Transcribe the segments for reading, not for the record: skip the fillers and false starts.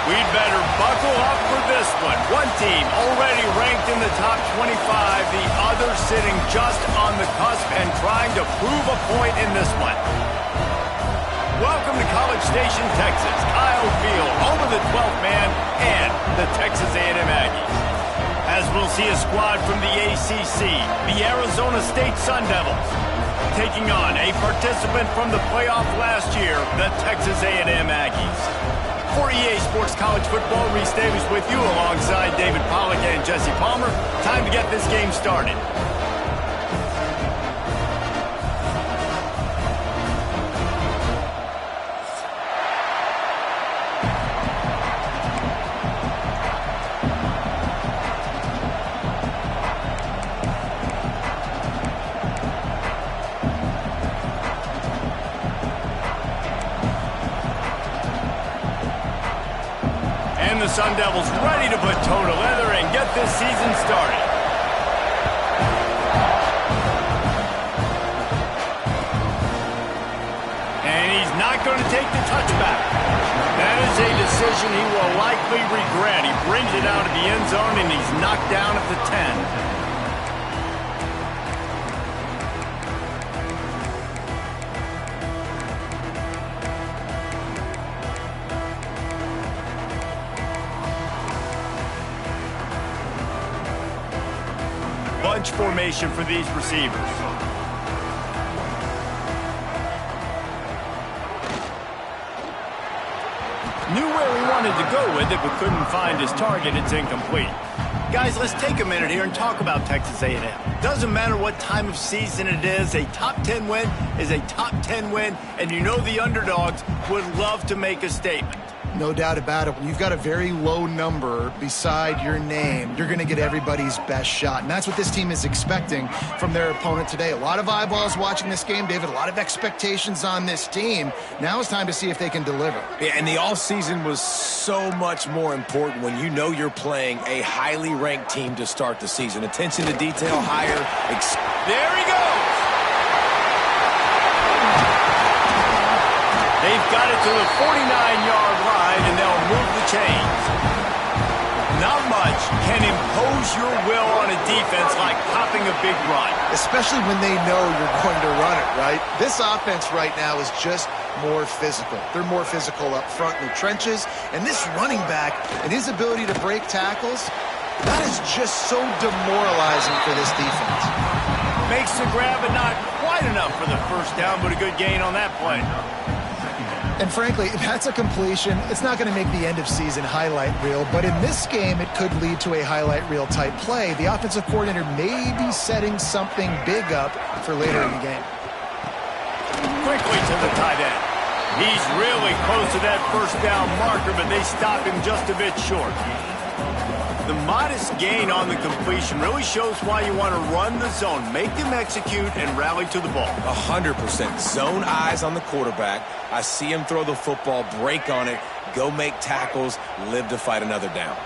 We'd better buckle up for this one. One team already ranked in the top 25, the other sitting just on the cusp and trying to prove a point in this one. Welcome to College Station, Texas. Kyle Field, home of the 12th man and the Texas A&M Aggies. As we'll see a squad from the ACC, the Arizona State Sun Devils, taking on a participant from the playoff last year, the Texas A&M Aggies. For EA Sports College Football, Reese Davis with you alongside David Pollack and Jesse Palmer. Time to get this game started. The Sun Devils ready to put toe to leather and get this season started. And he's not going to take the touchback. That is a decision he will likely regret. He brings it out of the end zone and he's knocked down at the 10. Bunch formation for these receivers. Knew where he wanted to go with it, but couldn't find his target. It's incomplete. Guys, let's take a minute here and talk about Texas A&M. Doesn't matter what time of season it is, a top 10 win is a top 10 win, and you know the underdogs would love to make a statement. No doubt about it. When you've got a very low number beside your name, you're going to get everybody's best shot. And that's what this team is expecting from their opponent today. A lot of eyeballs watching this game, David. A lot of expectations on this team. Now it's time to see if they can deliver. Yeah, and the offseason was so much more important when you know you're playing a highly ranked team to start the season. Attention to detail higher. There he goes! They've got it to the 49-yard line, and they'll move the chains. Not much can impose your will on a defense like popping a big run. Especially when they know you're going to run it, right? This offense right now is just more physical. They're more physical up front in the trenches, and this running back and his ability to break tackles, that is just so demoralizing for this defense. Makes the grab, but not quite enough for the first down, but a good gain on that play. And frankly, if that's a completion, it's not going to make the end-of-season highlight reel. But in this game, it could lead to a highlight reel type play. The offensive coordinator may be setting something big up for later in the game. Quickly to the tight end. He's really close to that first down marker, but they stop him just a bit short. The modest gain on the completion really shows why you want to run the zone, make them execute, and rally to the ball. 100%. Zone eyes on the quarterback. I see him throw the football, break on it, go make tackles, live to fight another down.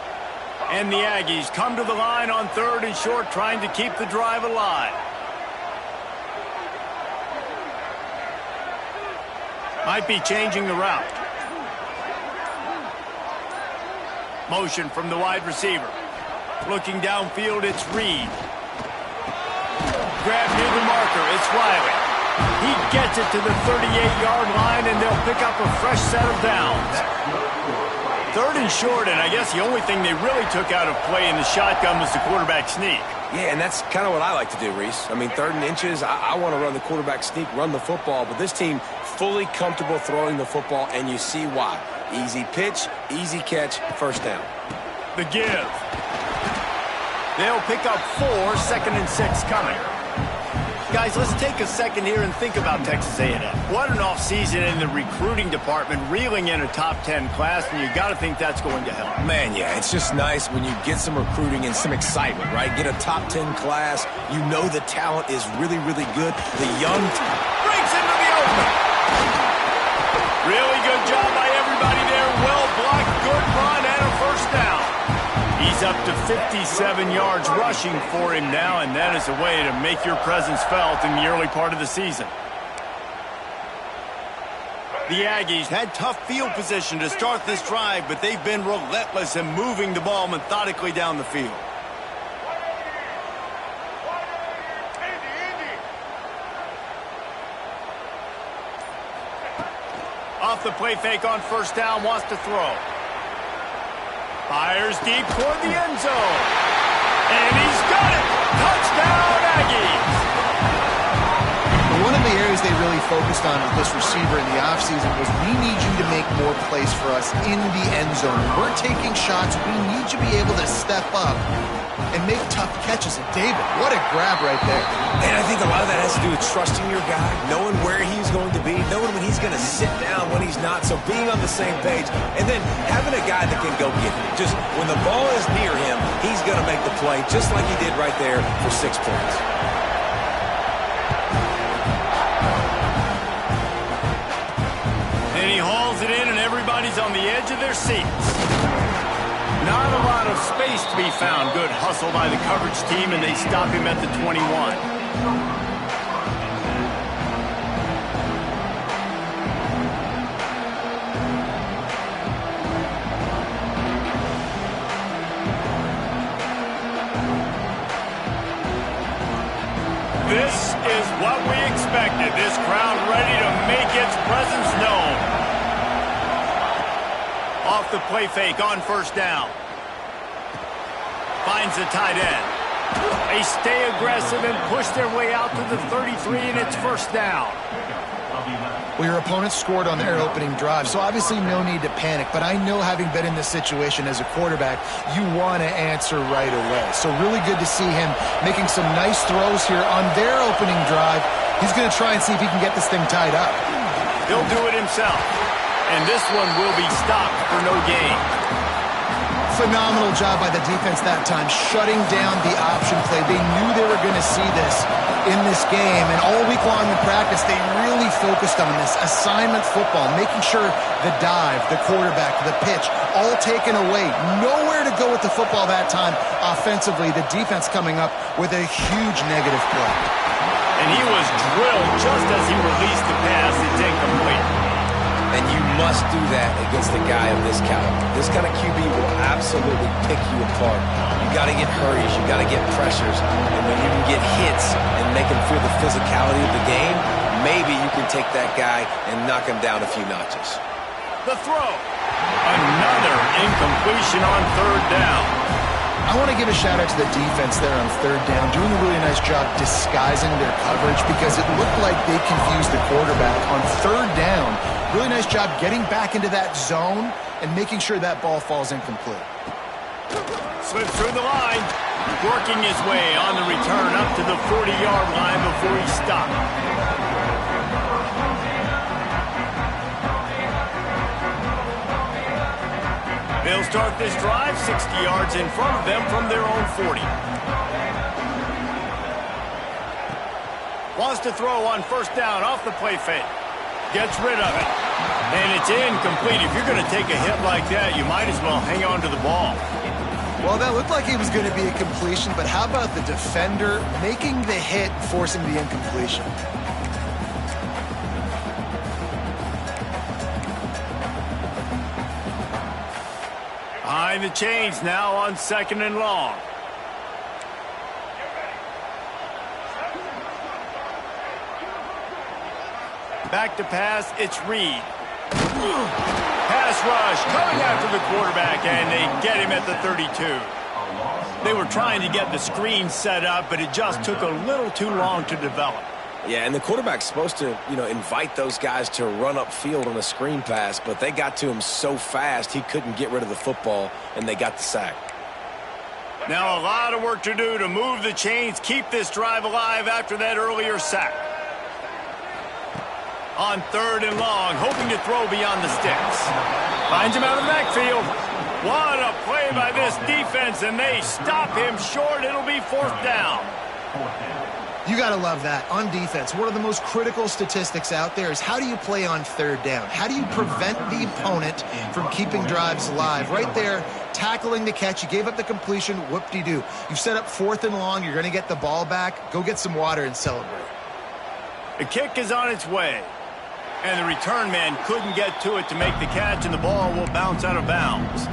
And the Aggies come to the line on 3rd and short, trying to keep the drive alive. Might be changing the route. Motion from the wide receiver. Looking downfield, it's Reed. Grab near the marker, it's Riley. He gets it to the 38-yard line, and they'll pick up a fresh set of downs. 3rd and short, and I guess the only thing they really took out of play in the shotgun was the quarterback sneak. Yeah, and that's kind of what I like to do, Reese. I mean, 3rd and inches, I want to run the quarterback sneak, run the football, but this team fully comfortable throwing the football, and you see why. Easy pitch, easy catch, first down. The give. They'll pick up 4, 2nd and 6 coming. Guys, let's take a second here and think about Texas A&M. What an offseason in the recruiting department, reeling in a top 10 class, and you got to think that's going to help. Man, yeah, it's just nice when you get some recruiting and some excitement, right? Get a top 10 class. You know the talent is really, really good. The young breaks into the open. Really good job by everybody there. Well blocked, good run, and a first down. He's up to 57 yards rushing for him now, and that is a way to make your presence felt in the early part of the season. The Aggies had tough field position to start this drive, but they've been relentless in moving the ball methodically down the field. Off the play fake on first down, wants to throw. Fires deep toward the end zone. And he's got it! Touchdown, Aggies! One of the areas they really focused on with this receiver in the offseason was we need you to make more plays for us in the end zone. When we're taking shots, we need you to be able to step up and make tough catches. And David, what a grab right there. And I think a lot of that has to do with trusting your guy, knowing where he's going to be, knowing when he's going to sit down, when he's not, so being on the same page, and then having a guy that can go get it. Just when the ball is near him, he's going to make the play, just like he did right there for 6 points. And he hauls it in, and everybody's on the edge of their seats. Not a lot of space to be found. Good hustle by the coverage team, and they stop him at the 21. This is what we expected. This crowd ready to make its presence known. Off the play fake on first down. Finds the tight end. They stay aggressive and push their way out to the 33, and it's first down. Well, your opponent scored on their opening drive, so obviously no need to panic. But I know, having been in this situation as a quarterback, you want to answer right away. So really good to see him making some nice throws here on their opening drive. He's going to try and see if he can get this thing tied up. He'll do it himself. And this one will be stopped for no gain. Phenomenal job by the defense that time, shutting down the option play. They knew they were going to see this in this game, and all week long in practice, they really focused on this assignment football, making sure the dive, the quarterback, the pitch, all taken away. Nowhere to go with the football that time offensively. The defense coming up with a huge negative play. And he was drilled just as he released the pass. It's incomplete. And you must do that against a guy of this caliber. This kind of QB will absolutely pick you apart. You got to get hurries, you got to get pressures, and when you can get hits and make him feel the physicality of the game, maybe you can take that guy and knock him down a few notches. The throw. Another incompletion on third down. I want to give a shout out to the defense there on third down, doing a really nice job disguising their coverage, because it looked like they confused the quarterback on third down. Really nice job getting back into that zone and making sure that ball falls incomplete. Slips through the line, working his way on the return up to the 40-yard line before he stopped. They'll start this drive 60 yards in front of them from their own 40. Wants to throw on first down off the play fake. Gets rid of it. And it's incomplete. If you're going to take a hit like that, you might as well hang on to the ball. Well, that looked like it was going to be a completion, but how about the defender making the hit, forcing the incompletion? Behind the chains now on second and long. Back to pass, it's Reed. Pass rush coming after the quarterback, and they get him at the 32. They were trying to get the screen set up, but it just took a little too long to develop. Yeah, and the quarterback's supposed to, invite those guys to run upfield on a screen pass, but they got to him so fast he couldn't get rid of the football, and they got the sack. Now a lot of work to do to move the chains, keep this drive alive after that earlier sack. On third and long, hoping to throw beyond the sticks. Finds him out of the backfield. What a play by this defense, and they stop him short. It'll be fourth down. You got to love that. On defense, one of the most critical statistics out there is how do you play on third down? How do you prevent the opponent from keeping drives alive? Right there, tackling the catch. You gave up the completion. Whoop-de-doo. You've set up fourth and long. You're going to get the ball back. Go get some water and celebrate. The kick is on its way. And the return man couldn't get to it to make the catch, and the ball will bounce out of bounds.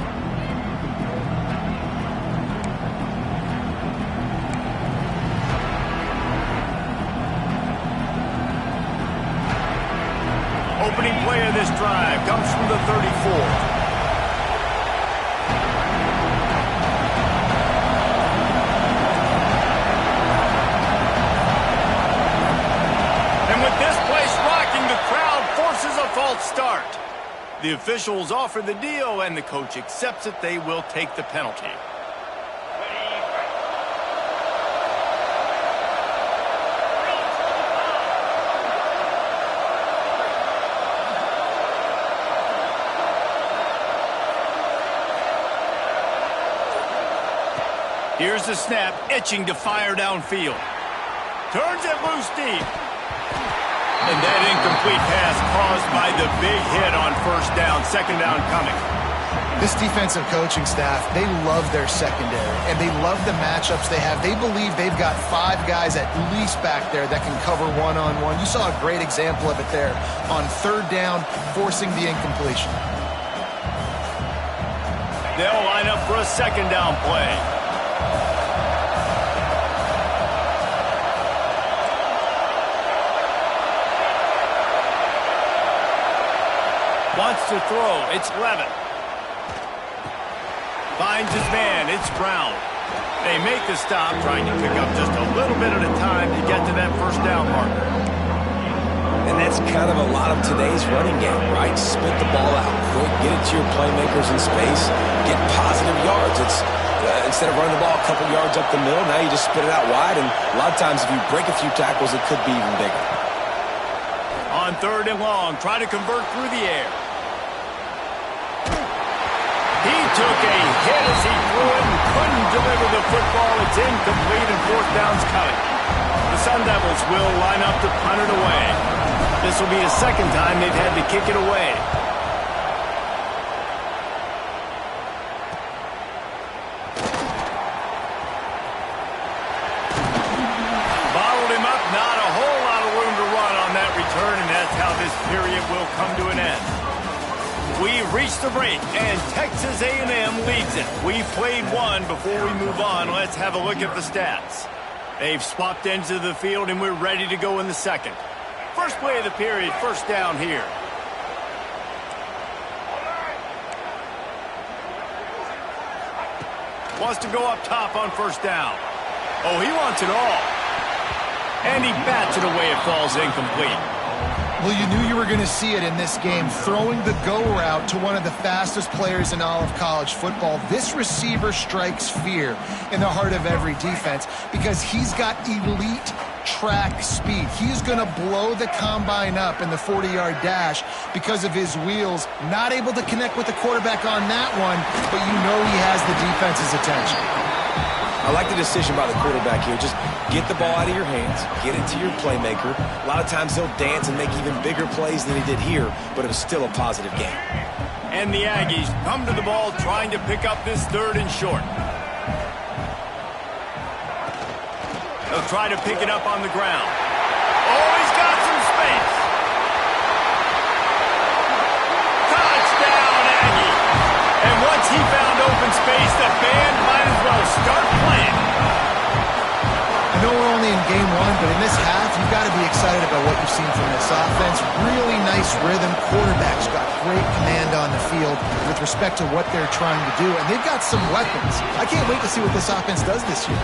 Opening play of this drive comes from the 34. A false start. The officials offer the deal, and the coach accepts it. They will take the penalty. Here's the snap, itching to fire downfield. Turns it loose deep. And that incomplete pass caused by the big hit on first down, second down coming. This defensive coaching staff, they love their secondary, and they love the matchups they have. They believe they've got 5 guys at least back there that can cover one-on-one. You saw a great example of it there on third down, forcing the incompletion. They'll line up for a second down play. Wants to throw. It's Levin. Finds his man. It's Brown. They make the stop, trying to pick up just a little bit at a time to get to that first down marker. And that's kind of a lot of today's running game, right? Split the ball out quick, get it to your playmakers in space, get positive yards. It's instead of running the ball a couple yards up the middle, now you just spit it out wide, and a lot of times if you break a few tackles, it could be even bigger. On third and long, try to convert through the air. He took a hit as he threw it and couldn't deliver the football. It's incomplete and fourth down's coming. The Sun Devils will line up to punt it away. This will be the second time they've had to kick it away. Bottled him up, not a whole lot of room to run on that return, and that's how this period will come to an end. We've reached the break, and Texas A&M leads it. We've played one. Before we move on, let's have a look at the stats. They've swapped ends of the field, and we're ready to go in the second. First play of the period, first down here. Wants to go up top on first down. Oh, he wants it all. And he bats it away. It falls incomplete. Well, you knew you were going to see it in this game, throwing the go route to one of the fastest players in all of college football. This receiver strikes fear in the heart of every defense because he's got elite track speed. He's going to blow the combine up in the 40-yard dash because of his wheels. Not able to connect with the quarterback on that one, but you know he has the defense's attention. I like the decision by the quarterback here. Just get the ball out of your hands, get it to your playmaker. A lot of times he'll dance and make even bigger plays than he did here, but it was still a positive game. And the Aggies come to the ball trying to pick up this third and short. They'll try to pick it up on the ground. Oh, he's got some space. Touchdown, Aggie. And once he found open space, the band might as well start playing. I know we're only in game one, but in this half, you've got to be excited about what you've seen from this offense. Really nice rhythm. Quarterback's got great command on the field with respect to what they're trying to do, and they've got some weapons. I can't wait to see what this offense does this year.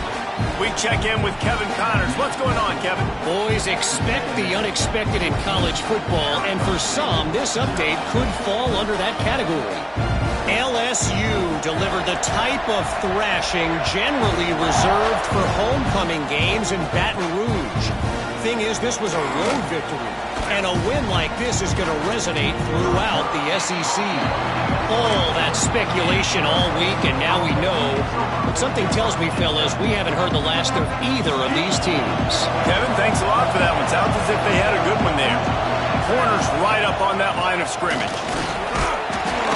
We check in with Kevin Connors. What's going on, Kevin? Boys, expect the unexpected in college football, and for some, this update could fall under that category. LSU delivered the type of thrashing generally reserved for homecoming games in Baton Rouge. Thing is, this was a road victory, and a win like this is going to resonate throughout the SEC. All that speculation all week, and now we know. But something tells me, fellas, we haven't heard the last of either of these teams. Kevin, thanks a lot for that one. Sounds as if they had a good one there. Corners right up on that line of scrimmage.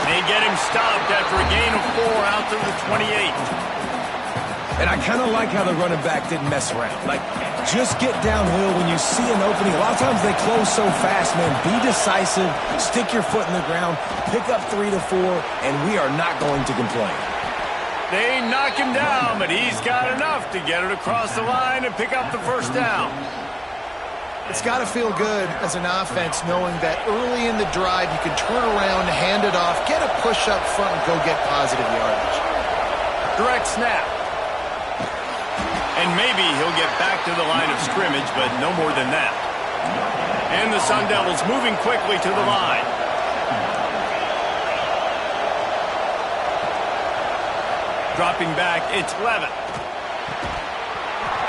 They get him stopped after a gain of 4 out to the 28. And I kind of like how the running back didn't mess around. Like, just get downhill when you see an opening. A lot of times they close so fast, man. Be decisive, stick your foot in the ground, pick up 3 to 4, and we are not going to complain. They knock him down, but he's got enough to get it across the line and pick up the first down. It's got to feel good as an offense knowing that early in the drive you can turn around, hand it off, get a push up front, and go get positive yardage. Direct snap. And maybe he'll get back to the line of scrimmage, but no more than that. And the Sun Devils moving quickly to the line. Dropping back, it's Levitt.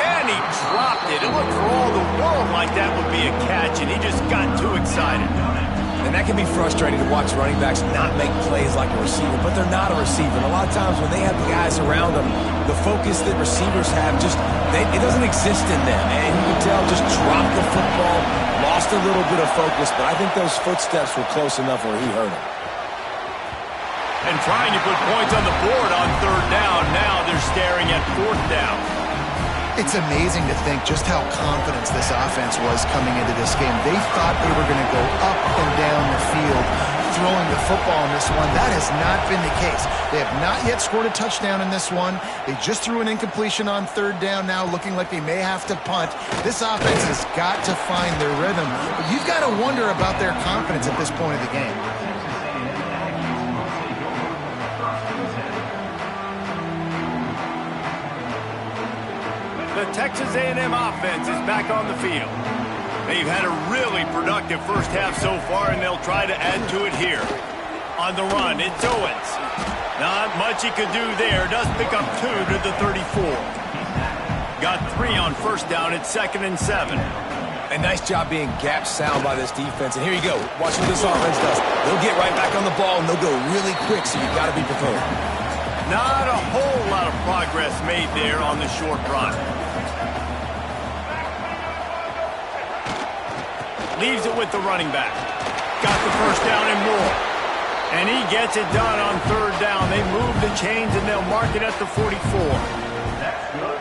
And he dropped it. It looked for all the world like that would be a catch, and he just got too excited. And that can be frustrating to watch running backs not make plays like a receiver, but they're not a receiver. And a lot of times when they have the guys around them, the focus that receivers have, it doesn't exist in them. And you can tell just dropped the football, lost a little bit of focus, but I think those footsteps were close enough where he hurt him. And trying to put points on the board on third down. Now they're staring at fourth down. It's amazing to think just how confident this offense was coming into this game. They thought they were going to go up and down the field throwing the football in this one. That has not been the case. They have not yet scored a touchdown in this one. They just threw an incompletion on third down now, looking like they may have to punt. This offense has got to find their rhythm. But you've got to wonder about their confidence at this point of the game. The Texas A&M offense is back on the field. They've had a really productive first half so far, and they'll try to add to it here. On the run, it's Owens. Not much he could do there. Does pick up 2 to the 34. Got 3 on first down. It's 2nd and 7. A nice job being gap sound by this defense. And here you go. Watch what this offense does. They'll get right back on the ball, and they'll go really quick, so you've got to be prepared. Not a whole lot of progress made there on the short run. Leaves it with the running back. Got the first down and more. And he gets it done on third down. They move the chains, and they'll mark it at the 44.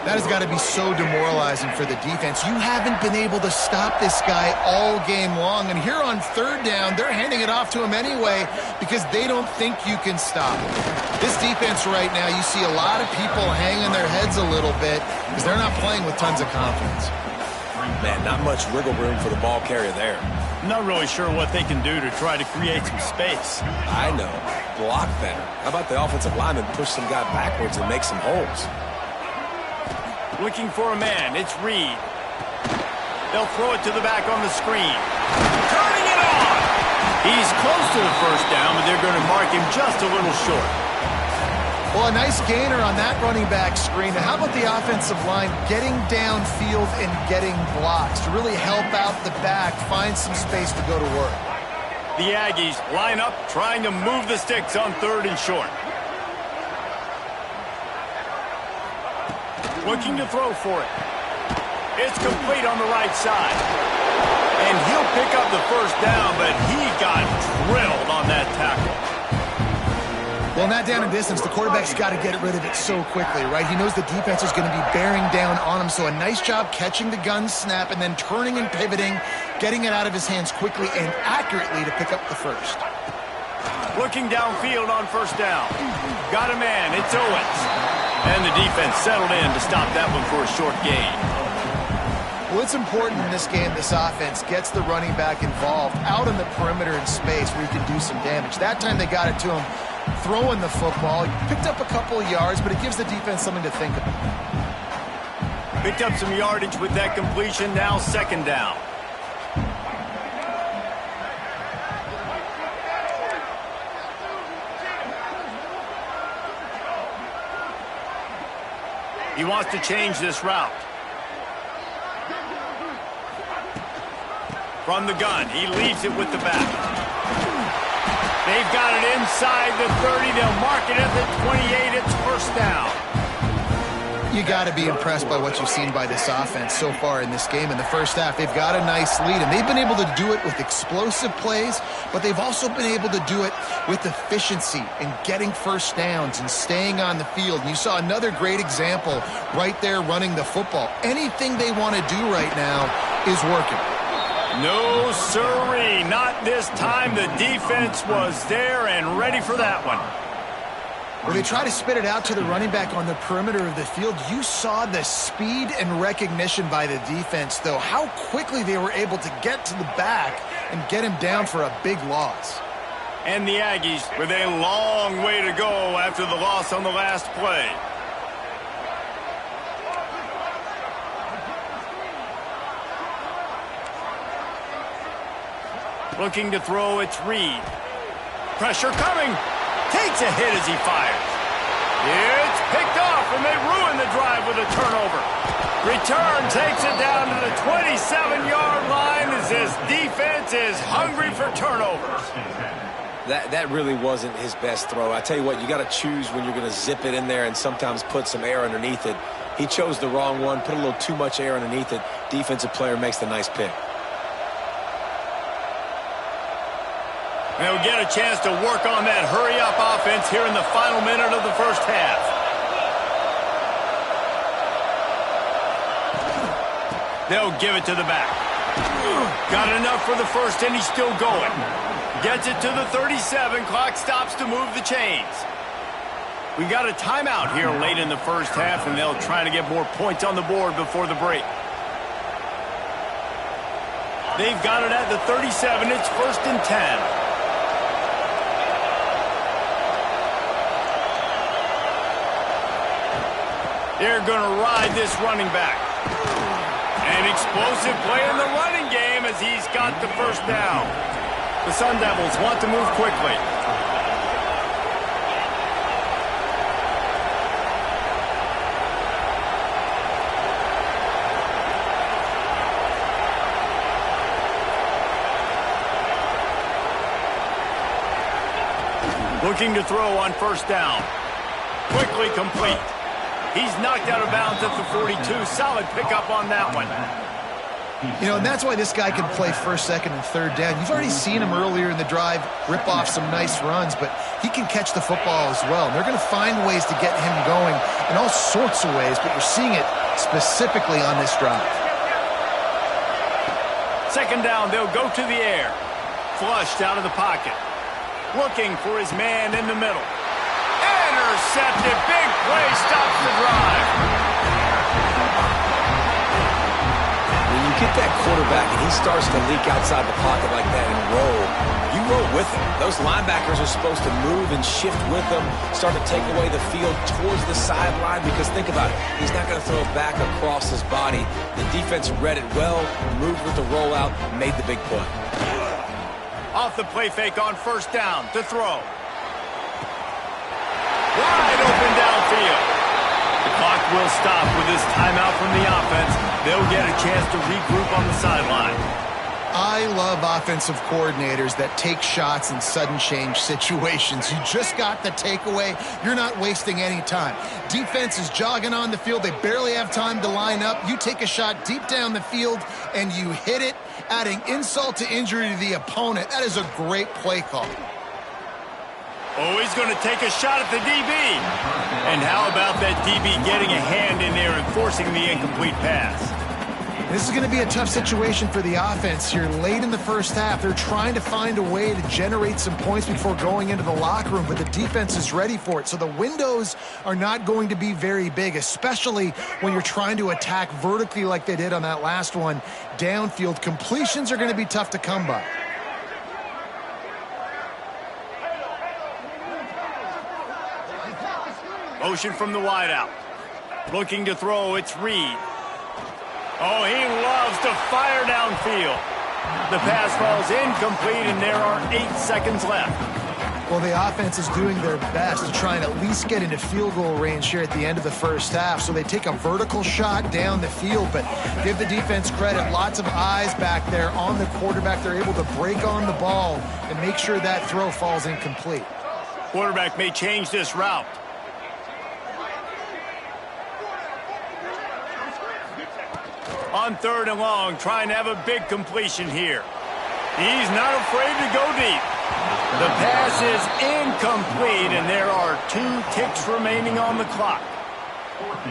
That has got to be so demoralizing for the defense. You haven't been able to stop this guy all game long. And here on third down, they're handing it off to him anyway because they don't think you can stop him. This defense right now, you see a lot of people hanging their heads a little bit because they're not playing with tons of confidence. Man, not much wiggle room for the ball carrier there. Not really sure what they can do to try to create some space. I know. Block better. How about the offensive lineman push some guy backwards and make some holes? Looking for a man. It's Reed. They'll throw it to the back on the screen. Turning it on! He's close to the first down, but they're going to mark him just a little short. Well, a nice gainer on that running back screen. Now, how about the offensive line getting downfield and getting blocks to really help out the back, find some space to go to work? The Aggies line up, trying to move the sticks on third and short. Looking to throw for it. It's complete on the right side. And he'll pick up the first down, but he got drilled on that tackle. Well, in that down and distance, the quarterback's got to get rid of it so quickly, right? He knows the defense is going to be bearing down on him, so a nice job catching the gun snap and then turning and pivoting, getting it out of his hands quickly and accurately to pick up the first. Looking downfield on first down. Got a man. It's Owens. And the defense settled in to stop that one for a short gain. Well, it's important in this game this offense gets the running back involved out in the perimeter in space where he can do some damage. That time they got it to him throwing the football. He picked up a couple of yards, but it gives the defense something to think about. Picked up some yardage with that completion. Now 2nd down. He wants to change this route. From the gun, he leaves it with the back. They've got it inside the 30. They'll mark it at the 28. It's first down. You got to be impressed by what you've seen by this offense so far in this game. In the first half, they've got a nice lead, and they've been able to do it with explosive plays, but they've also been able to do it with efficiency and getting first downs and staying on the field. And you saw another great example right there running the football. Anything they want to do right now is working. No, sirree, not this time. The defense was there and ready for that one. When they try to spit it out to the running back on the perimeter of the field, you saw the speed and recognition by the defense, though, how quickly they were able to get to the back and get him down for a big loss. And the Aggies with a long way to go after the loss on the last play. Looking to throw, it's Reed. Pressure coming. Takes a hit as he fires. It's picked off, and they ruin the drive with a turnover. Return takes it down to the 27-yard line as this defense is hungry for turnovers. That really wasn't his best throw. I tell you what, you got to choose when you're going to zip it in there and sometimes put some air underneath it. He chose the wrong one, put a little too much air underneath it. Defensive player makes the nice pick. They'll get a chance to work on that hurry-up offense here in the final minute of the first half. They'll give it to the back. Got enough for the first, and he's still going. Gets it to the 37. Clock stops to move the chains. We got a timeout here late in the first half, and they'll try to get more points on the board before the break. They've got it at the 37. It's 1st and 10. They're going to ride this running back. An explosive play in the running game as he's got the first down. The Sun Devils want to move quickly. Looking to throw on first down. Quickly complete. He's knocked out of bounds at the 42. Solid pickup on that one. You know, and that's why this guy can play first, second, and third down. You've already seen him earlier in the drive rip off some nice runs, but he can catch the football as well. And they're going to find ways to get him going in all sorts of ways, but you're seeing it specifically on this drive. Second down, they'll go to the air. Flushed out of the pocket. Looking for his man in the middle. Intercepted. Big play stops the drive. When you get that quarterback and he starts to leak outside the pocket like that and roll, you roll with him. Those linebackers are supposed to move and shift with him, start to take away the field towards the sideline, because think about it, he's not going to throw it back across his body. The defense read it well, moved with the rollout, made the big play. Off the play fake on first down to throw. Wide open downfield. The clock will stop with this timeout from the offense. They'll get a chance to regroup on the sideline. I love offensive coordinators that take shots in sudden change situations. You just got the takeaway. You're not wasting any time. Defense is jogging on the field. They barely have time to line up. You take a shot deep down the field, and you hit it, adding insult to injury to the opponent. That is a great play call. Oh, he's going to take a shot at the DB. And how about that DB getting a hand in there and forcing the incomplete pass? This is going to be a tough situation for the offense here late in the first half. They're trying to find a way to generate some points before going into the locker room, but the defense is ready for it. So the windows are not going to be very big, especially when you're trying to attack vertically like they did on that last one. Downfield completions are going to be tough to come by. Motion from the wideout. Looking to throw, it's Reed. Oh, he loves to fire downfield. The pass falls incomplete, and there are 8 seconds left. Well, the offense is doing their best to try and at least get into field goal range here at the end of the first half. So they take a vertical shot down the field, but give the defense credit. Lots of eyes back there on the quarterback. They're able to break on the ball and make sure that throw falls incomplete. Quarterback may change this route. On 3rd and long, trying to have a big completion here. He's not afraid to go deep. The pass is incomplete, and there are 2 ticks remaining on the clock.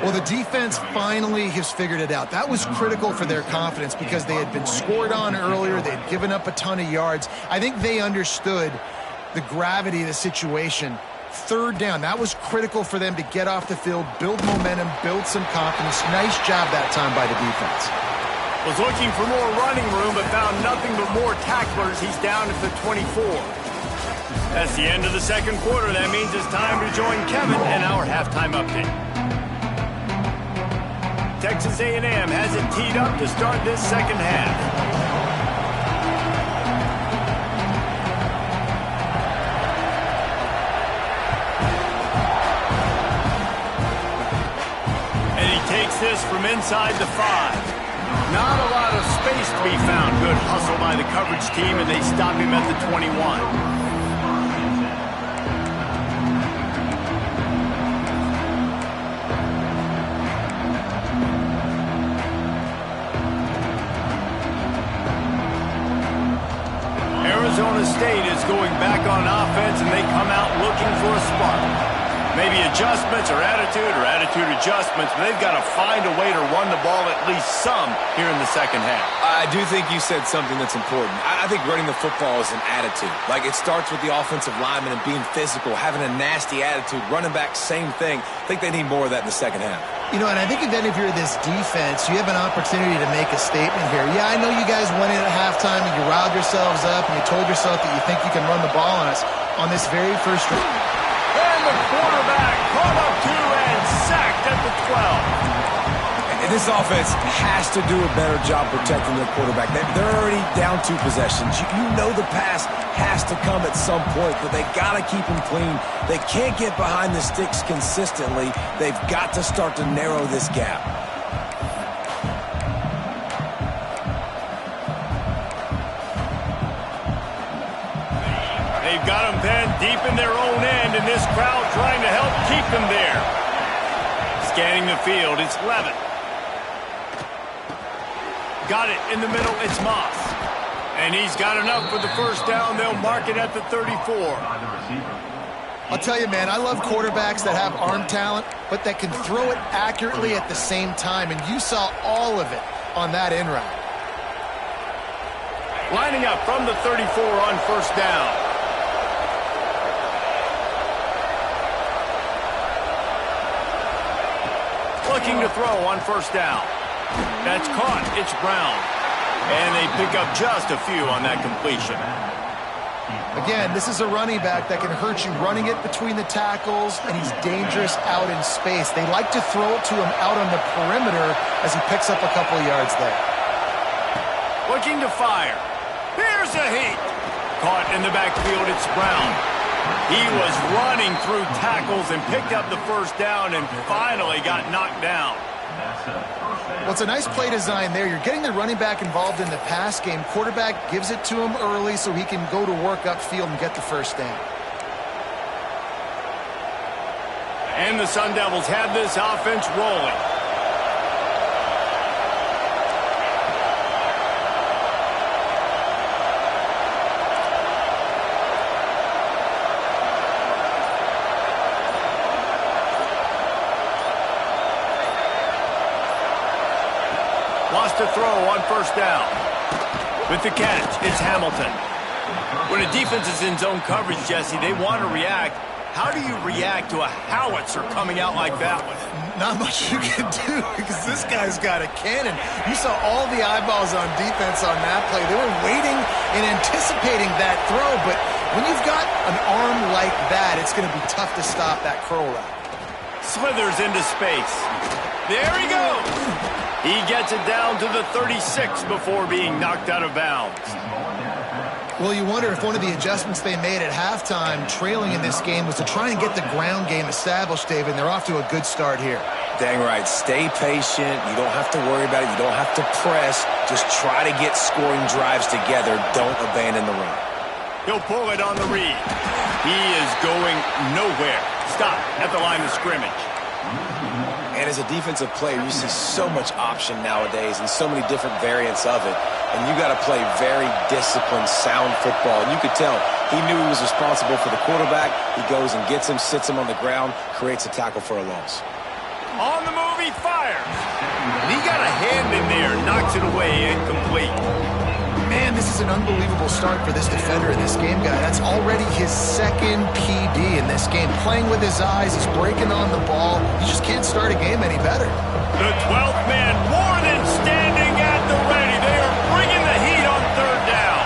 Well, the defense finally has figured it out. That was critical for their confidence because they had been scored on earlier. They had given up a ton of yards. I think they understood the gravity of the situation. 3rd down, that was critical for them to get off the field, build momentum, build some confidence. Nice job that time by the defense. Was looking for more running room, but found nothing but more tacklers. He's down at the 24. That's the end of the 2nd quarter. That means it's time to join Kevin and our halftime update. Texas A&M has it teed up to start this 2nd half. And he takes this from inside the 5. Not a lot of space to be found. Good hustle by the coverage team, and they stop him at the 21. Arizona State is going back on offense, and they come out looking for a spark. Maybe adjustments or attitude adjustments, but they've got to find a way to run the ball at least some here in the 2nd half. I do think you said something that's important. I think running the football is an attitude. Like, it starts with the offensive lineman and being physical, having a nasty attitude. Running back, same thing. I think they need more of that in the 2nd half. You know, and I think then if you're this defense, you have an opportunity to make a statement here. Yeah, I know you guys went in at halftime and you riled yourselves up and you told yourself that you think you can run the ball on us on this very first drive. And the quarterback caught up to and sacked at the 12. And this offense has to do a better job protecting their quarterback. They're already down 2 possessions. You know the pass has to come at some point, but they got to keep him clean. They can't get behind the sticks consistently. They've got to start to narrow this gap. They've got them pinned deep in their own end, and this crowd trying to help keep them there. Scanning the field, it's Levin. Got it in the middle, it's Moss. And he's got enough for the 1st down. They'll mark it at the 34. I'll tell you, man, I love quarterbacks that have arm talent, but that can throw it accurately at the same time, and you saw all of it on that in route. Lining up from the 34 on 1st down. Looking to throw on 1st down. That's caught. It's Brown. And they pick up just a few on that completion. Again, this is a running back that can hurt you running it between the tackles, and he's dangerous out in space. They like to throw it to him out on the perimeter as he picks up a couple of yards there. Looking to fire. Here's a heat. Caught in the backfield. It's Brown. He was running through tackles and picked up the 1st down and finally got knocked down. Well, it's a nice play design there. You're getting the running back involved in the pass game. Quarterback gives it to him early so he can go to work upfield and get the 1st down. And the Sun Devils have this offense rolling. Lost a throw on 1st down. With the catch, it's Hamilton. When a defense is in zone coverage, Jesse, they want to react. How do you react to a howitzer coming out like that one? Not much you can do because this guy's got a cannon. You saw all the eyeballs on defense on that play. They were waiting and anticipating that throw, but when you've got an arm like that, it's going to be tough to stop that curl route. Slithers into space. There he goes. He gets it down to the 36 before being knocked out of bounds. Well, you wonder if one of the adjustments they made at halftime, trailing in this game, was to try and get the ground game established, David, and they're off to a good start here. Dang right. Stay patient. You don't have to worry about it. You don't have to press. Just try to get scoring drives together. Don't abandon the run. He'll pull it on the read. He is going nowhere. Stop at the line of scrimmage. And as a defensive player, you see so much option nowadays and so many different variants of it. And you got to play very disciplined, sound football. And you could tell he knew he was responsible for the quarterback. He goes and gets him, sits him on the ground, creates a tackle for a loss. On the move, he fires. And he got a hand in there, knocks it away, incomplete. Man, this is an unbelievable start for this defender in this game, guy. That's already his second PD in this game. Playing with his eyes, he's breaking on the ball. You just can't start a game any better. The 12th man more than standing at the ready. They are bringing the heat on third down.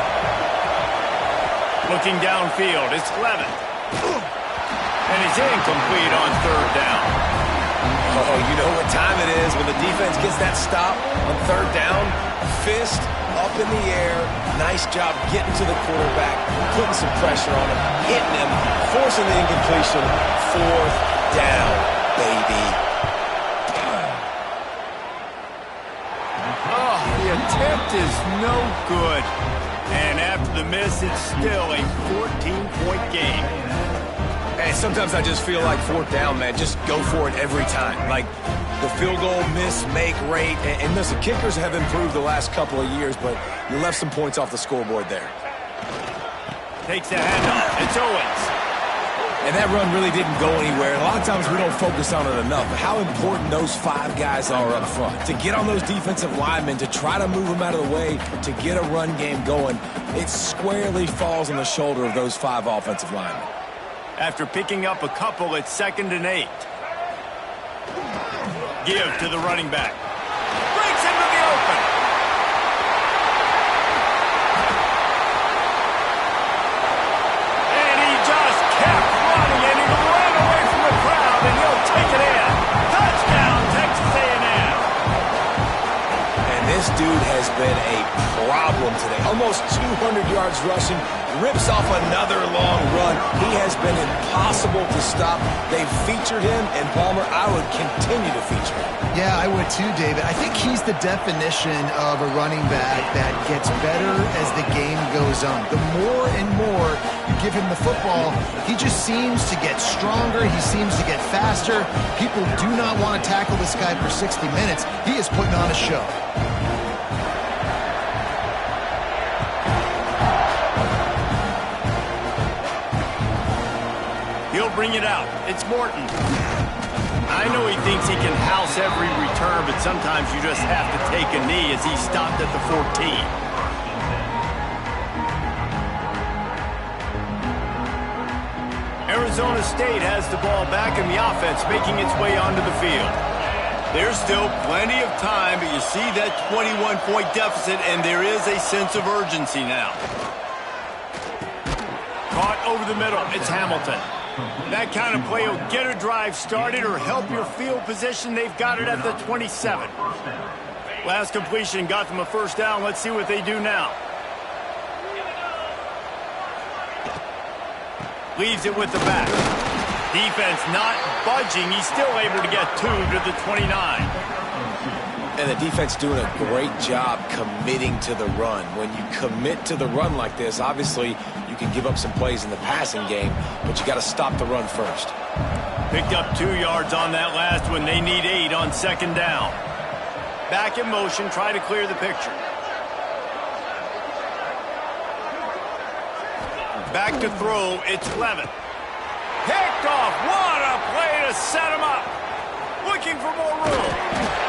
Looking downfield, it's Levin. And he's incomplete on third down. Oh, you know what time it is when the defense gets that stop on third down. Fist up in the air. Nice job getting to the quarterback, putting some pressure on him, hitting him, forcing the incompletion. Fourth down, baby. Oh, the attempt is no good. And after the miss, it's still a 14-point game. Hey, sometimes I just feel like fourth down, man. Just go for it every time. Like the field goal miss-make rate. And listen, kickers have improved the last couple of years, but you left some points off the scoreboard there. Takes the handoff. It's Owens. And that run really didn't go anywhere. And a lot of times we don't focus on it enough. But how important those five guys are up front. To get on those defensive linemen, to try to move them out of the way, to get a run game going, it squarely falls on the shoulder of those five offensive linemen. After picking up a couple, it's 2nd and 8. Give to the running back. Breaks into the open. And he just kept running, and he ran away from the crowd, and he'll take it in. Touchdown, Texas A&M. And this dude has been a problem today. Almost 200 yards rushing. Rips off another long run. He has been impossible to stop. They've featured him, and Palmer, I would continue to feature him. Yeah, I would too, David. I think he's the definition of a running back that gets better as the game goes on. The more and more you give him the football, he just seems to get stronger. He seems to get faster. People do not want to tackle this guy for 60 minutes. He is putting on a show. Bring it out. It's Morton. I know he thinks he can house every return, but sometimes you just have to take a knee as he stopped at the 14. Arizona State has the ball back in the offense, making its way onto the field. There's still plenty of time, but you see that 21-point deficit, and there is a sense of urgency now. Caught over the middle. It's Hamilton. That kind of play will get a drive started or help your field position. They've got it at the 27. Last completion got them a first down. Let's see what they do now. Leaves it with the back. Defense not budging. He's still able to get 2 to the 29. And the defense doing a great job committing to the run. When you commit to the run like this, obviously you can give up some plays in the passing game, but you got to stop the run first. Picked up 2 yards on that last one. They need 8 on 2nd down. Back in motion, try to clear the picture. Back to throw, it's Levin. Picked off, what a play to set him up. Looking for more room.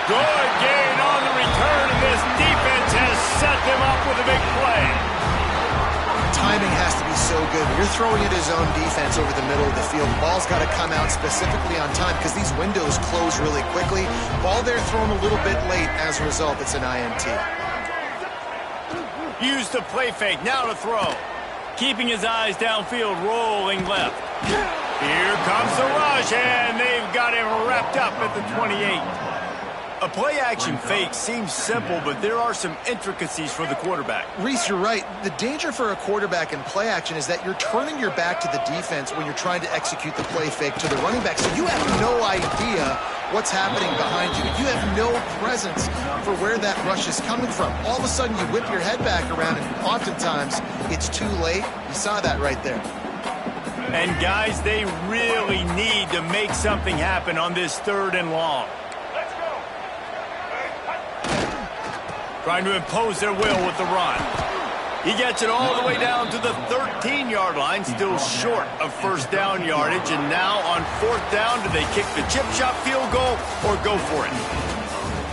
Good gain on the return, and this defense has set them up with a big play. Timing has to be so good. When you're throwing at his own defense over the middle of the field, the ball's got to come out specifically on time because these windows close really quickly. Ball there thrown a little bit late. As a result, it's an INT. Used the play fake, now to throw. Keeping his eyes downfield, rolling left. Here comes the rush, and they've got him wrapped up at the 28. A play-action fake seems simple, but there are some intricacies for the quarterback. Reese, you're right. The danger for a quarterback in play-action is that you're turning your back to the defense when you're trying to execute the play fake to the running back, so you have no idea what's happening behind you. You have no presence for where that rush is coming from. All of a sudden, you whip your head back around, and oftentimes, it's too late. You saw that right there. And guys, they really need to make something happen on this 3rd and long. Trying to impose their will with the run. He gets it all the way down to the 13-yard line, still short of first down yardage. And now on fourth down, do they kick the chip shot field goal or go for it?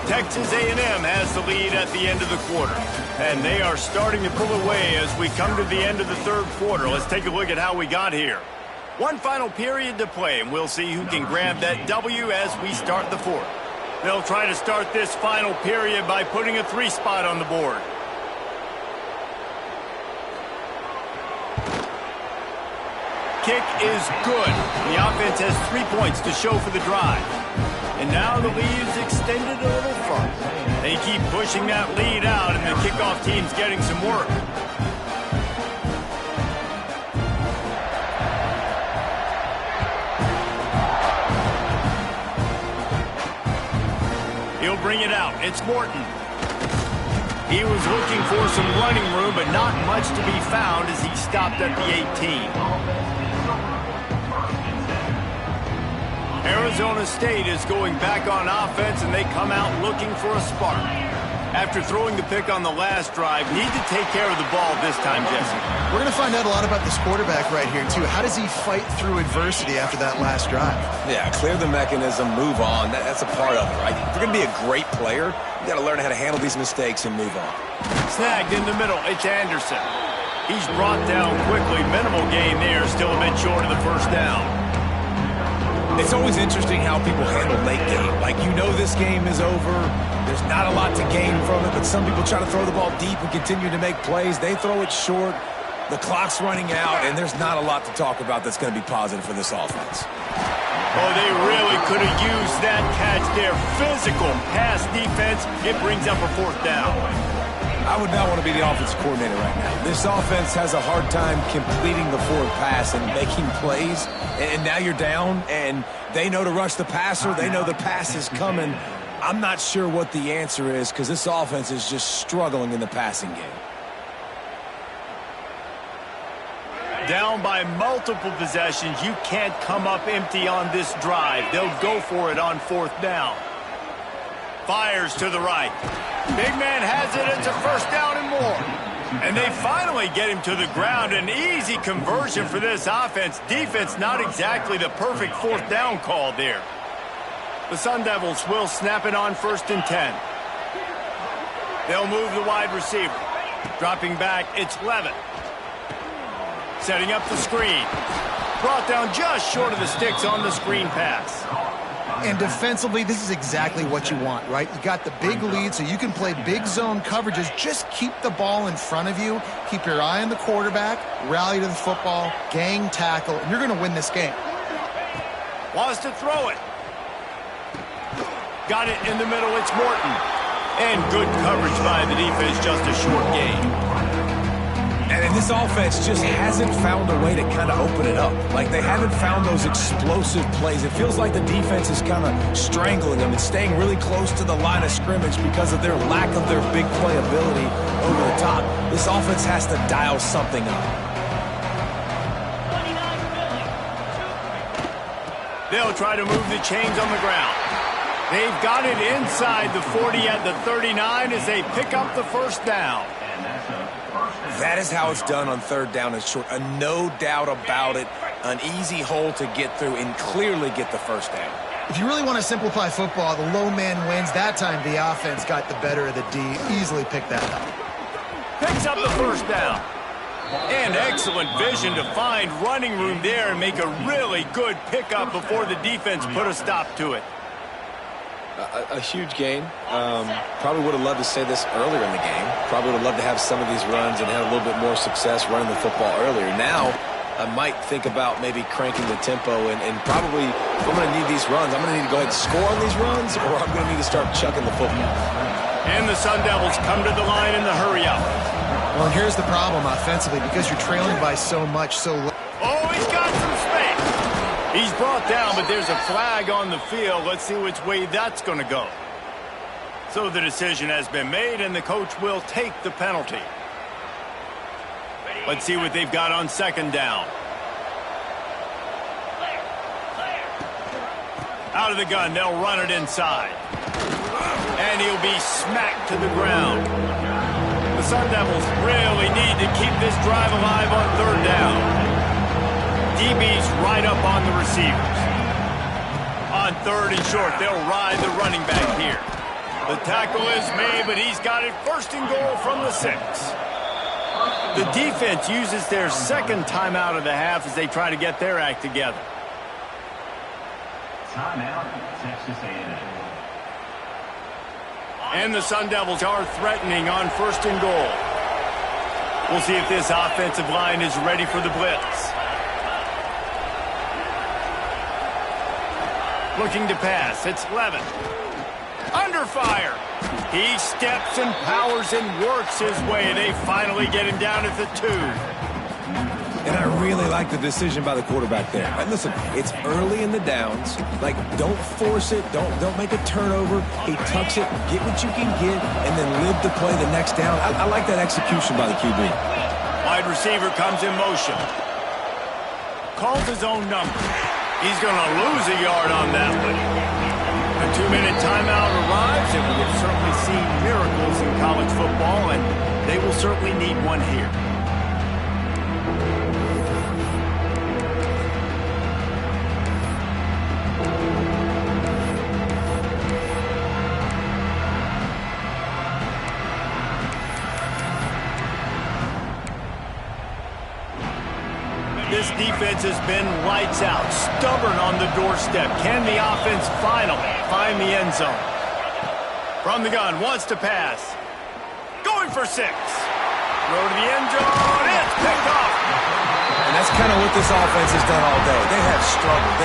Texas A&M has the lead at the end of the quarter. And they are starting to pull away as we come to the end of the third quarter. Let's take a look at how we got here. One final period to play, and we'll see who can grab that W as we start the fourth. They'll try to start this final period by putting a 3 spot on the board. Kick is good. The offense has 3 points to show for the drive. And now the lead is extended a little further. They keep pushing that lead out, and the kickoff team's getting some work. He'll bring it out. It's Morton. He was looking for some running room, but not much to be found as he stopped at the 18. Arizona State is going back on offense, and they come out looking for a spark. After throwing the pick on the last drive, need to take care of the ball this time, Jesse. We're going to find out a lot about this quarterback right here, too. How does he fight through adversity after that last drive? Yeah, clear the mechanism, move on. That's a part of it, right? If you're going to be a great player, you got to learn how to handle these mistakes and move on. Snagged in the middle, it's Anderson. He's brought down quickly. Minimal gain there, still a bit short of the first down. It's always interesting how people handle late game. Like, you know this game is over. There's not a lot to gain from it, but some people try to throw the ball deep and continue to make plays. They throw it short. The clock's running out, and there's not a lot to talk about that's going to be positive for this offense. Oh, they really could have used that catch there. Physical pass defense. It brings up a fourth down. I would not want to be the offensive coordinator right now. This offense has a hard time completing the forward pass and making plays, and now you're down, and they know to rush the passer. They know the pass is coming. I'm not sure what the answer is because this offense is just struggling in the passing game. Down by multiple possessions, you can't come up empty on this drive. They'll go for it on fourth down. Fires to the right. Big man has it. It's a first down and more. And they finally get him to the ground. An easy conversion for this offense. Defense not exactly the perfect fourth down call there. The Sun Devils will snap it on 1st and 10. They'll move the wide receiver. Dropping back, it's Levitt. Setting up the screen. Brought down just short of the sticks on the screen pass. And defensively, this is exactly what you want, right? You got the big lead, so you can play big zone coverages. Just keep the ball in front of you. Keep your eye on the quarterback. Rally to the football. Gang tackle. And you're going to win this game. Wants to throw it. Got it in the middle. It's Morton. And good coverage by the defense. Just a short gain. And this offense just hasn't found a way to kind of open it up. Like, they haven't found those explosive plays. It feels like the defense is kind of strangling them and staying really close to the line of scrimmage because of their lack of their big play ability over the top. This offense has to dial something up. They'll try to move the chains on the ground. They've got it inside the 40 at the 39 as they pick up the first down. That is how it's done on third down and short. No doubt about it. An easy hole to get through and clearly get the first down. If you really want to simplify football, the low man wins. That time the offense got the better of the D. Easily picked that up. Picks up the first down. And excellent vision to find running room there and make a really good pickup before the defense put a stop to it. A huge gain. Probably would have loved to say this earlier in the game. Probably would have loved to have some of these runs and have a little bit more success running the football earlier. Now, I might think about maybe cranking the tempo and probably, if I'm going to need these runs, I'm going to need to go ahead and score on these runs, or I'm going to need to start chucking the football. And the Sun Devils come to the line in the hurry-up. Well, here's the problem offensively, because you're trailing by so much, so low. Oh, he's got some space. He's brought down, but there's a flag on the field. Let's see which way that's going to go. So the decision has been made, and the coach will take the penalty. Let's see what they've got on second down. Out of the gun, they'll run it inside. And he'll be smacked to the ground. The Sun Devils really need to keep this drive alive on third down. DB's right up on the receivers. On third and short, they'll ride the running back here. The tackle is made, but he's got it first and goal from the 6. The defense uses their second timeout of the half as they try to get their act together. Timeout, Texas A&M. And the Sun Devils are threatening on first and goal. We'll see if this offensive line is ready for the blitz. Looking to pass. It's Levin. Under fire. He steps and powers and works his way. They finally get him down at the 2. And I really like the decision by the quarterback there. And listen, it's early in the downs. Like, don't force it. Don't make a turnover. He tucks it, get what you can get, and then live to play the next down. I like that execution by the QB. Wide receiver comes in motion. Calls his own number. He's going to lose a yard on that one. A 2-minute timeout arrives, and we have certainly seen miracles in college football, and they will certainly need one here. This defense has been lights out, stubborn on the doorstep. Can the offense finally find the end zone? From the gun, wants to pass. Going for 6. Throw to the end zone. It's picked off. And that's kind of what this offense has done all day. They have struggled.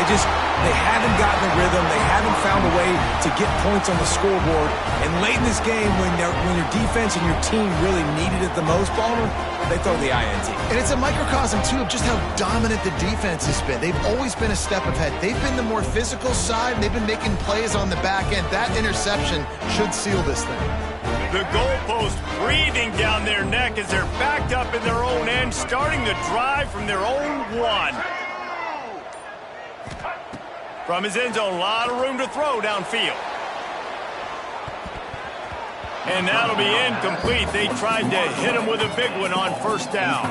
They haven't gotten the rhythm. They haven't found a way to get points on the scoreboard. And late in this game, when your defense and your team really needed it the most, Balmer, they throw the INT. And it's a microcosm, too, of just how dominant the defense has been. They've always been a step ahead. They've been the more physical side, and they've been making plays on the back end. That interception should seal this thing. The goalpost breathing down their neck as they're backed up in their own end, starting the drive from their own 1. From his end zone, a lot of room to throw downfield. And that'll be incomplete. They tried to hit him with a big one on first down.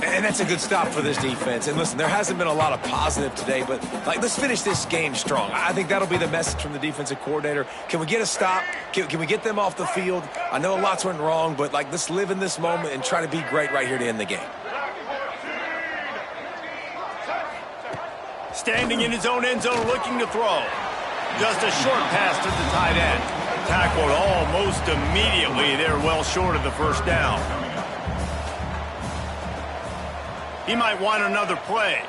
And that's a good stop for this defense. And listen, there hasn't been a lot of positive today, but let's finish this game strong. I think that'll be the message from the defensive coordinator. Can we get a stop? Can we get them off the field? I know lots went wrong, but let's live in this moment and try to be great right here to end the game. Standing in his own end zone, looking to throw. Just a short pass to the tight end. Tackled almost immediately. They're well short of the first down. He might want another play.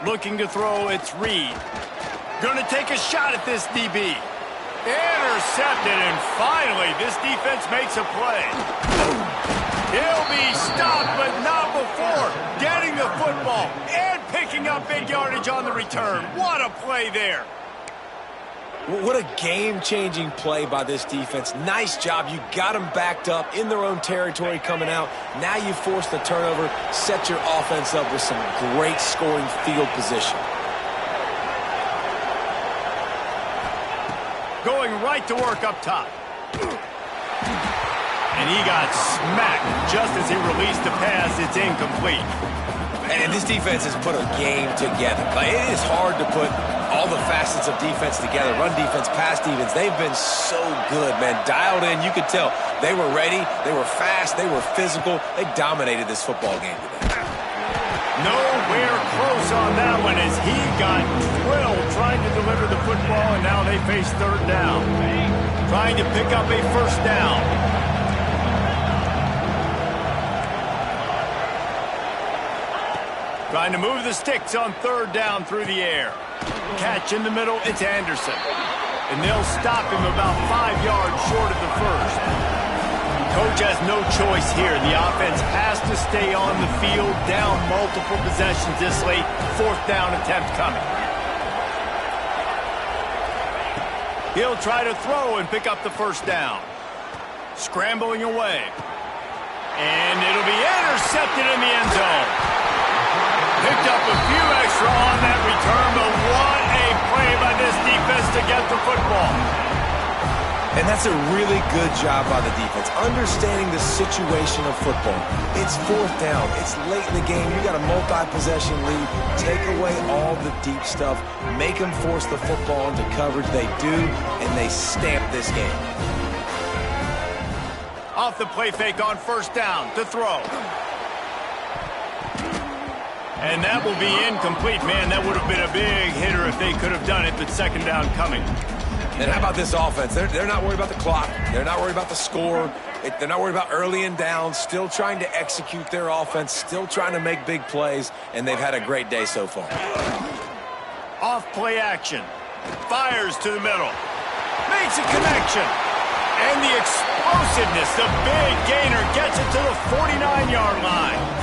Looking to throw, it's Reed. Going to take a shot at this DB. Intercepted, and finally, this defense makes a play. He'll be stopped, but not before getting the football and picking up big yardage on the return. What a play there. What a game-changing play by this defense. Nice job. You got them backed up in their own territory coming out. Now you force the turnover, set your offense up with some great scoring field position. Going right to work up top. And he got smacked just as he released the pass. It's incomplete. And this defense has put a game together. It is hard to put all the facets of defense together. Run defense, pass defense. They've been so good, man. Dialed in. You could tell they were ready. They were fast. They were physical. They dominated this football game today. Nowhere close on that one as he got drilled trying to deliver the football, and now they face third down. Trying to pick up a first down. Trying to move the sticks on third down through the air. Catch in the middle, it's Anderson. And they'll stop him about 5 yards short of the first. Coach has no choice here. The offense has to stay on the field, down multiple possessions this late. Fourth down attempt coming. He'll try to throw and pick up the first down. Scrambling away. And it'll be intercepted in the end zone. Picked up a few extra on that return, but what a play by this defense to get the football. And that's a really good job by the defense, understanding the situation of football. It's fourth down. It's late in the game. You got a multi-possession lead. Take away all the deep stuff. Make them force the football into coverage. They do, and they stamp this game. Off the play fake on first down to throw. And that will be incomplete. Man, that would have been a big hitter if they could have done it, but second down coming. And how about this offense? They're not worried about the clock. They're not worried about the score. They're not worried about early and down. Still trying to execute their offense. Still trying to make big plays. And they've had a great day so far. Off play action. Fires to the middle. Makes a connection. And the explosiveness, the big gainer, gets it to the 49-yard line.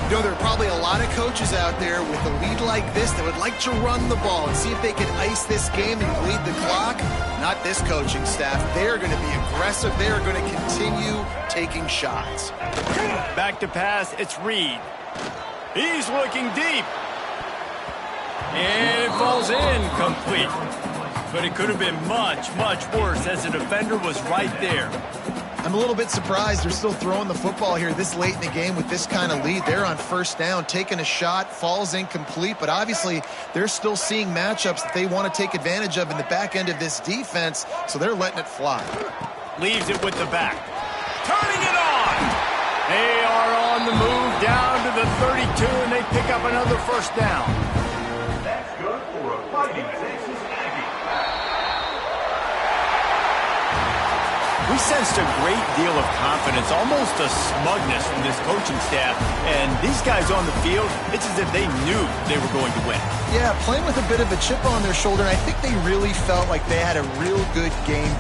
You know, there are probably a lot of coaches out there with a lead like this that would like to run the ball and see if they can ice this game and bleed the clock. Not this coaching staff. They're going to be aggressive. They're going to continue taking shots. Back to pass, it's Reed. He's looking deep. And it falls incomplete. But it could have been much, much worse as the defender was right there. I'm a little bit surprised they're still throwing the football here this late in the game with this kind of lead. They're on first down, taking a shot, falls incomplete, but obviously they're still seeing matchups that they want to take advantage of in the back end of this defense, so they're letting it fly. Leaves it with the back. Turning it on! They are on the move down to the 32, and they pick up another first down. That's good for a Fighting Texas Aggie. We sensed a great deal of confidence, almost a smugness from this coaching staff. And these guys on the field, it's as if they knew they were going to win. Yeah, playing with a bit of a chip on their shoulder. I think they really felt like they had a real good game